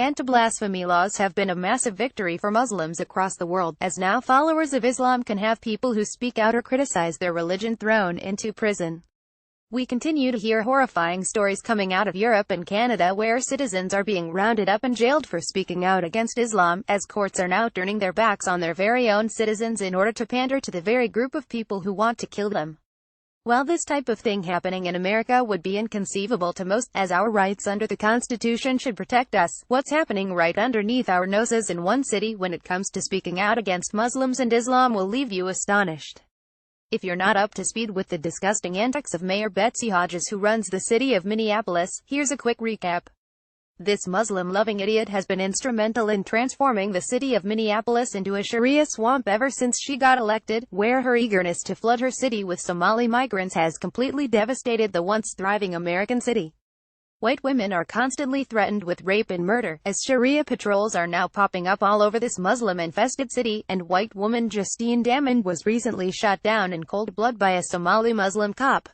Anti-blasphemy laws have been a massive victory for Muslims across the world, as now followers of Islam can have people who speak out or criticize their religion thrown into prison. We continue to hear horrifying stories coming out of Europe and Canada where citizens are being rounded up and jailed for speaking out against Islam, as courts are now turning their backs on their very own citizens in order to pander to the very group of people who want to kill them. While this type of thing happening in America would be inconceivable to most, as our rights under the Constitution should protect us, what's happening right underneath our noses in one city when it comes to speaking out against Muslims and Islam will leave you astonished. If you're not up to speed with the disgusting antics of Mayor Betsy Hodges, who runs the city of Minneapolis, here's a quick recap. This Muslim-loving idiot has been instrumental in transforming the city of Minneapolis into a Sharia swamp ever since she got elected, where her eagerness to flood her city with Somali migrants has completely devastated the once thriving American city. White women are constantly threatened with rape and murder, as Sharia patrols are now popping up all over this Muslim-infested city, and white woman Justine Damond was recently shot down in cold blood by a Somali Muslim cop.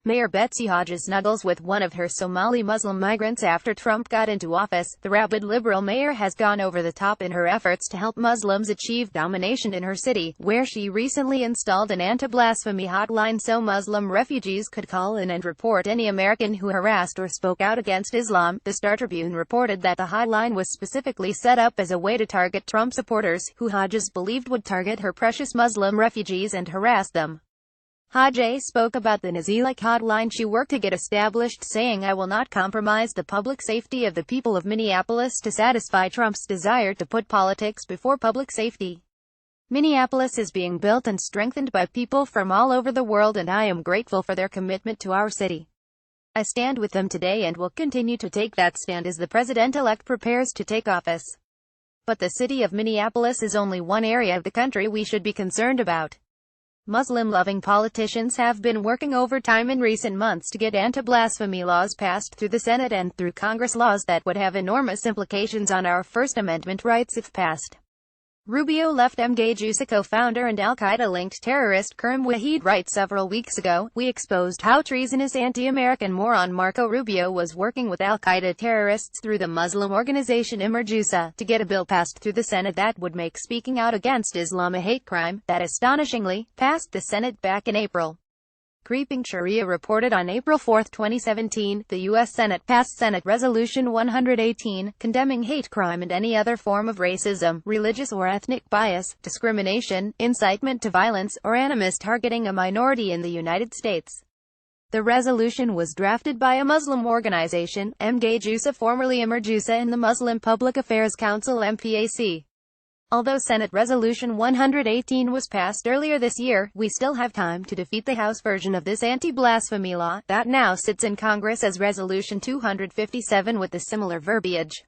Mayor Betsy Hodges snuggles with one of her Somali Muslim migrants after Trump got into office. The rabid liberal mayor has gone over the top in her efforts to help Muslims achieve domination in her city, where she recently installed an anti-blasphemy hotline so Muslim refugees could call in and report any American who harassed or spoke out against Islam. The Star Tribune reported that the hotline was specifically set up as a way to target Trump supporters, who Hodges believed would target her precious Muslim refugees and harass them. Hodges spoke about the Nazilak hotline she worked to get established, saying, "I will not compromise the public safety of the people of Minneapolis to satisfy Trump's desire to put politics before public safety. Minneapolis is being built and strengthened by people from all over the world, and I am grateful for their commitment to our city. I stand with them today and will continue to take that stand as the president-elect prepares to take office. But the city of Minneapolis is only one area of the country we should be concerned about." Muslim-loving politicians have been working overtime in recent months to get anti-blasphemy laws passed through the Senate and through Congress, laws that would have enormous implications on our First Amendment rights if passed. Rubio left MK co-founder and al-Qaeda-linked terrorist Karim Waheed writes, "Several weeks ago, we exposed how treasonous anti-American moron Marco Rubio was working with al-Qaeda terrorists through the Muslim organization Emerjusa to get a bill passed through the Senate that would make speaking out against Islam a hate crime, that astonishingly passed the Senate back in April." Creeping Sharia reported on April 4, 2017, the U.S. Senate passed Senate Resolution 118, condemning hate crime and any other form of racism, religious or ethnic bias, discrimination, incitement to violence, or animus targeting a minority in the United States. The resolution was drafted by a Muslim organization, MK, formerly Emerjusa, and the Muslim Public Affairs Council (MPAC). Although Senate Resolution 118 was passed earlier this year, we still have time to defeat the House version of this anti-blasphemy law, that now sits in Congress as Resolution 257 with a similar verbiage.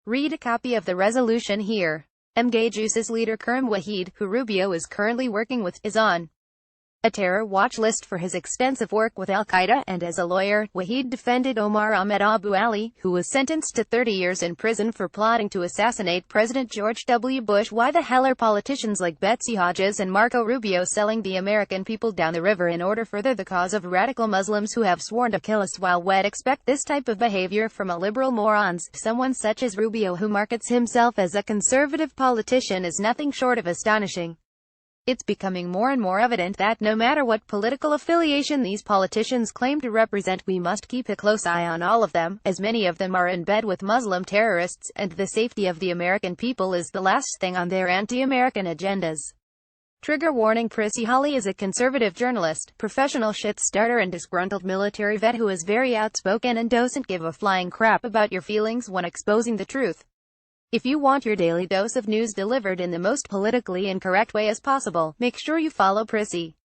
Read a copy of the resolution here. MK's leader Karim Waheed, who Rubio is currently working with, is on a terror watch list for his extensive work with al-Qaeda, and as a lawyer, Waheed defended Omar Ahmed Abu Ali, who was sentenced to 30 years in prison for plotting to assassinate President George W. Bush. Why the hell are politicians like Betsy Hodges and Marco Rubio selling the American people down the river in order to further the cause of radical Muslims who have sworn to kill us while we'd expect this type of behavior from a liberal morons? Someone such as Rubio, who markets himself as a conservative politician, is nothing short of astonishing. It's becoming more and more evident that no matter what political affiliation these politicians claim to represent, we must keep a close eye on all of them, as many of them are in bed with Muslim terrorists, and the safety of the American people is the last thing on their anti-American agendas. Trigger warning: Chrissy Holly is a conservative journalist, professional shit-starter, and disgruntled military vet who is very outspoken and doesn't give a flying crap about your feelings when exposing the truth. If you want your daily dose of news delivered in the most politically incorrect way as possible, make sure you follow Prissy.